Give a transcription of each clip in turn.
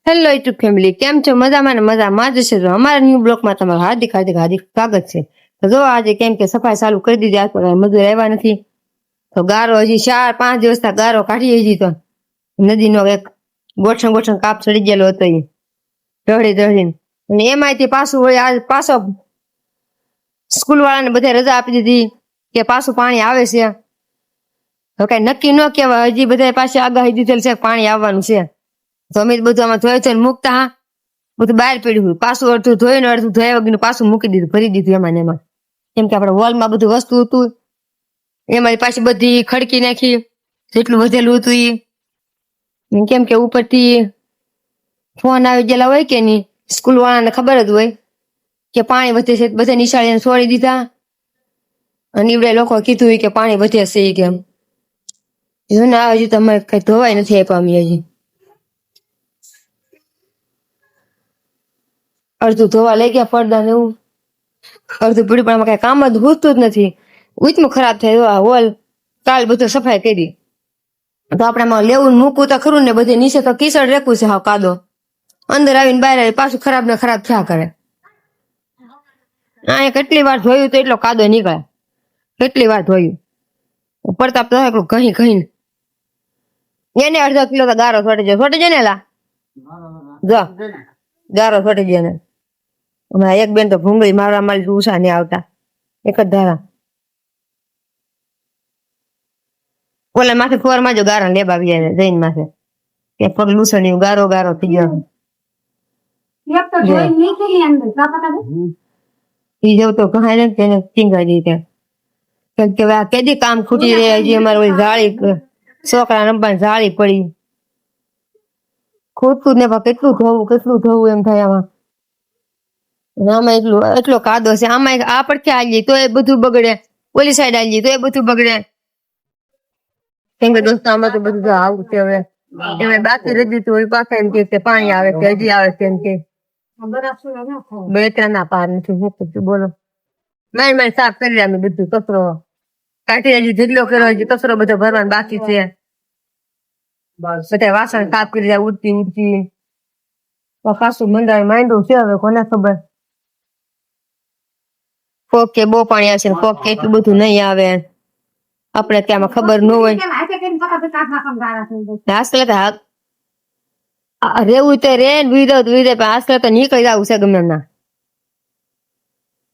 Hello YouTube family, કેમ છો? મજામાં ને મજામાં જ છે. અમારા ન્યૂ બ્લોકમાં તમારું હાર્દિક હાર્દિક હાર્દિક સ્વાગત છે. તો જો આજે કેમ કે સફાઈ ચાલુ કરી દીધી, આજ પણ મજૂર આવ્યા નથી તો ગારો હજી 4-5 દિવસ ગારો કાઢી હજી તો નદીનો એક ગોઠણ કાપ ચડી ગયેલો હતો એ ઢળી અને એમાંથી પાછું હોય આજ પાછો સ્કૂલ વાળાને બધે રજા આપી દીધી કે પાછું પાણી આવે છે. તો કઈ નક્કી ન કહેવાય, હજી બધા પાછી આગાહી દીધેલ છે પાણી આવવાનું છે. તો અમે બધું આમાં ધોઈ ધોઈને મૂકતા બધું બહાર પડ્યું, પાછું અડધું ધોઈને અડધું ધોયા વગર પાછું મૂકી દીધું, ભરી દીધું એમાં એમાં. કેમ કે આપણે વોલમાં બધું વસ્તુ હતું એમાં પાછી બધી ખડકી નાખી જેટલું વધેલું હતું એ. કેમ કે ઉપરથી ફોન આવી ગયેલા હોય કે નહીં, સ્કૂલ વાળાને ખબર જ હોય કે પાણી વધે છે, બધા નિશાળીને છોડી દીધા અને એવડે લોકો કીધું કે પાણી વધે છે કેમ હજી તમે કઈ ધોવાય નથી આપ્યા અમે હજી. અડધું ધોવા લઈ ગયા પડદા ને એવું, અડધું પીડું, પણ કઈ કામ જ ઘૂસતું જ નથી. ઉચમું ખરાબ થાય. હોલ કાલ બધું સફાઈ કરી તો આપણે લેવું મૂકવું તો ખરું ને, બધે નીચે તો કીચડ રેકું છે હાવ કાદો, અંદર આવીને બહાર આવી પાછું ખરાબ ને ખરાબ થયા કરે. અહીંયા કેટલી વાર ધોયું તો એટલો કાદો નીકળે, કેટલી વાર ધોયું. પ્રતાપ તો એટલું ઘહી એને અડધો કિલો તો ગારો છોટી જાય ને લા જો ગારો છોટી જાય ને. હમણાં એક બેન તો ભૂંગળી મારવા માંડી ઉષા નહીં આવતા, એક જ ધારા. ઓલા માથે ફોરમાં જો ગારા લેબ આવી જાય જઈને માથે કે પગ લૂસણી ગારો ગારો થઈ ગયો. ઈ જવું તો કહે ને તેને ચીંગાડી દે કે આ કેદી કામ ખૂટી રહે. હજી અમારે ઓલી જાળી છોકરા રમવાની જાળી પડી, ખૂટતું ને કેટલું ધોવું એમ થાય આમાં. આમાં એટલો કાદો છે. આમાં આ પડખે આવીએ તો એ બધું બગડે, ઓલી સાઈડ આવીએ તો એ બધું બગડે. કેમ કે દોસ્તો આમાં તો બધું આવું છે. હવે એમાં બાકી રહી દીધું હોય પાછા એમ કે પાણી આવે છે, હજી આવે છે એમ કે બે ના પાર નથી મૂકતું. બોલો મારી સાફ કરી અમે બધું કચરો કાઢી હજી જેટલો કર્યો હજી કચરો બધો ભરવાનો બાકી છે. બધા વાસણ સાફ કરી જાય ઉડતી પાછું મંડાય માંડવું છે. હવે કોને ખબર કોક કે બહુ પાણી આવશે, કોક કે એટલું બધું નહીં આવે. આપણે ત્યાં ખબર ન હોય. રેવું તો રે વિધો પણ આજકાલ તો નીકળી જવું છે ગમે ના,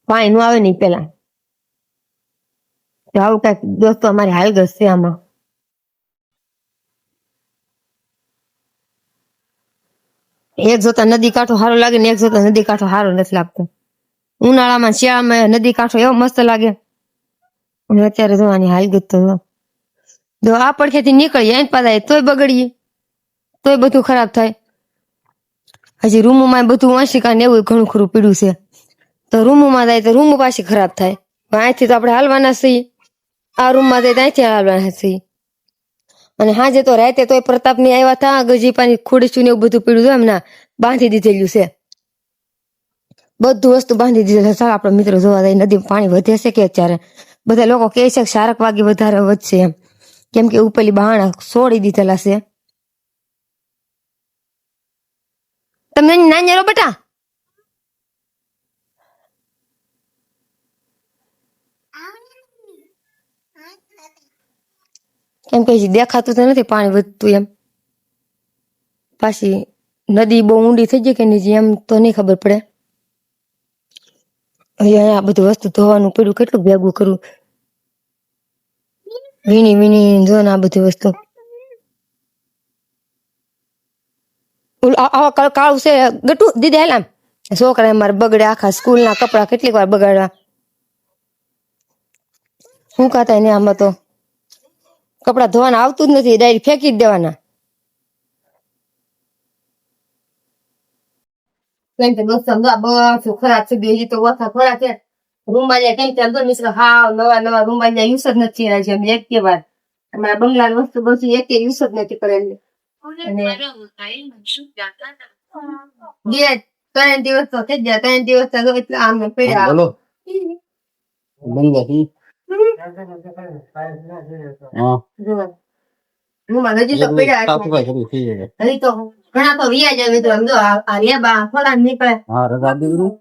પાણી નું આવે નઈ પેલા. આવું કઈક દોસ્તો અમારી હાલ છે આમાં. એક જોતા નદી કાંઠો સારો લાગે ને એક જોતા નદી કાંઠો સારો નથી લાગતો. ઉનાળામાં શિયાળામાં નદી કાંઠો એવો મસ્ત લાગે અને અત્યારે જોવાની હાલ ગત તો આ પડખેથી નીકળીએ એમ પાછા તોય બગડીએ, તોય બધું ખરાબ થાય. હજી રૂમોમાં બધું વાંશિકા ને એવું ઘણું ખરું પીડ્યું છે તો રૂમોમાં જાય તો રૂમો પાછી ખરાબ થાય. અહીંથી તો આપણે હાલવાના છીએ, આ રૂમમાં જાય ત્યાંથી હાલવાના છીએ. અને હાજે તો રાતે તોય પ્રતાપ ની આવ્યા હતા, ગજીપાની ખોડીશું ને એવું બધું પીડ્યું છે. એમના બાંધી દીધેલું છે, બધું વસ્તુ બાંધી દીધેલું છે. આપણા મિત્રો જોવા જાય નદી પાણી વધે છે કે અત્યારે બધા લોકો કહે છે કે શારક વાગી વધારે વધશે એમ, કેમ કે ઉપરલી બહાણા છોડી દીધેલા છે. તમને નાની રો બેટા કેમ કે દેખાતું તો નથી પાણી વધતું એમ. પાછી નદી બહુ ઊંડી થઈ ગઈ કે નહીં એમ તો નહીં ખબર પડે. અહીંયા આ બધું વસ્તુ ધોવાનું પડ્યું, કેટલું ભેગું કરવું વીણી જો ને આ બધી વસ્તુ. આવા કાળું છે ગટુ દીદી હેલામ છોકરા અમારે બગડે, આખા સ્કૂલ ના કપડા કેટલીક વાર બગાડવા. શું કાતા ને આમાં તો કપડા ધોવાના આવતું જ નથી, ડાયરેક્ટ ફેંકી જ દેવાના. ખરાબ છે બીજી તો ઓછા થોડા છે. રૂમમાં જાય કઈ ચાલતો મિશ્ર હાવ નવા રૂમમાં જાય યુસ જ નથી રહ્યા છે. એક કે વાર અમારા બંગલા વસ્તુ બધું એક યુસ જ નથી કરેલી. 3 દિવસ તો થઈ ગયા, 3 દિવસ તો એટલે આમ પડ્યા. રૂમમાં હજી તો પડ્યા હજી તો ઘણા તો વ્યાજ આવે મિત્રો આમ જો આ રેબા ફળા નીકળે. હા રજા દીકરી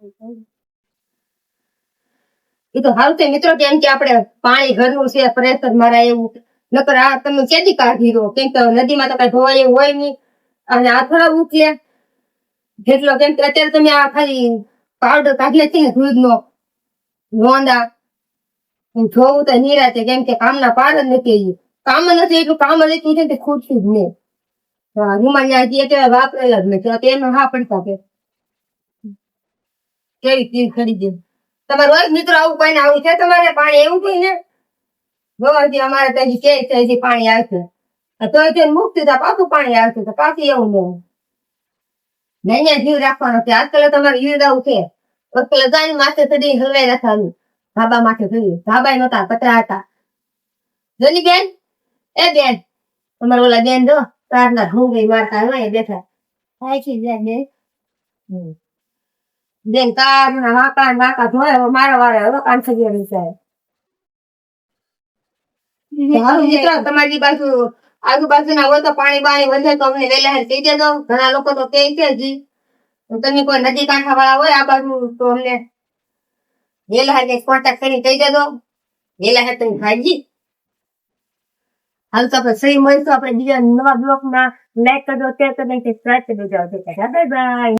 એ તો હાલ છે મિત્રો કેમ કે આપણે પાણી ઘરનું છે પ્રેશર મારા એવું નકર આ તમે ક્યાંથી કાઢી દો કેમ કે નદીમાં તો કઈ ધોવાય એવું હોય નહીં અને આ થોડા ઉકલે જેટલો કેમ કે અત્યારે તમે આ ખાલી પાવડર કાઢીએ છે ને દૂધનો નોંદા જોવું તો નિરાતે કેમ કે કામના પાર જ નથી કામ નથી એટલું કામ લેતું છે તે ખૂટતું જ નહીં રૂમાલ ત્યાં વાપરેલા જ નથી તેનો હા પડતા કે કેવી ચીજ ખરીદે તમારું હોય મિત્રો આવું કોઈને આવું છે તમારે પાણી એવું કોઈ ને હજી અમારે તો હજી કે છે હજી પાણી આવશે તો મુક્ત પાછું પાણી આવશે તો પાછું એવું નહીં અહીંયા જીવ રાખવાનો છે આજકાલ તમારે યુરિયાવું છે આજકાલ ગાય માથે ચડી હલવાઈ રાખવાનું ધાબા માથે ચડી ધાબા નતા પતરા હતા જોની બેન એ બેન તમારે ઓલા બેન જો તારના ઢૂંગી મારતા હોય બેઠા બેન તારના વાંકા ધોય મારા વાળા હવે કાન થઈ ગયા મિત્રો તમારી બાજુ આજુબાજુના હોય તો પાણી બાણી વધે તો અમને વહેલા કહી દેજો ઘણા લોકો તો કહે છે જી તમે કોઈ નદી કાંઠા વાળા હોય આ બાજુ તો અમને વહેલા કોન્ટેક્ટ કરી કહી દેજો વહેલા તમે ભાજી હાલ તો આપણે સહી મળીશું આપણે બીજા નવા બ્લોગમાં લાઈક કરજો શેર કરજો સબસ્ક્રાઇબ કરી દેજો બાય બાય.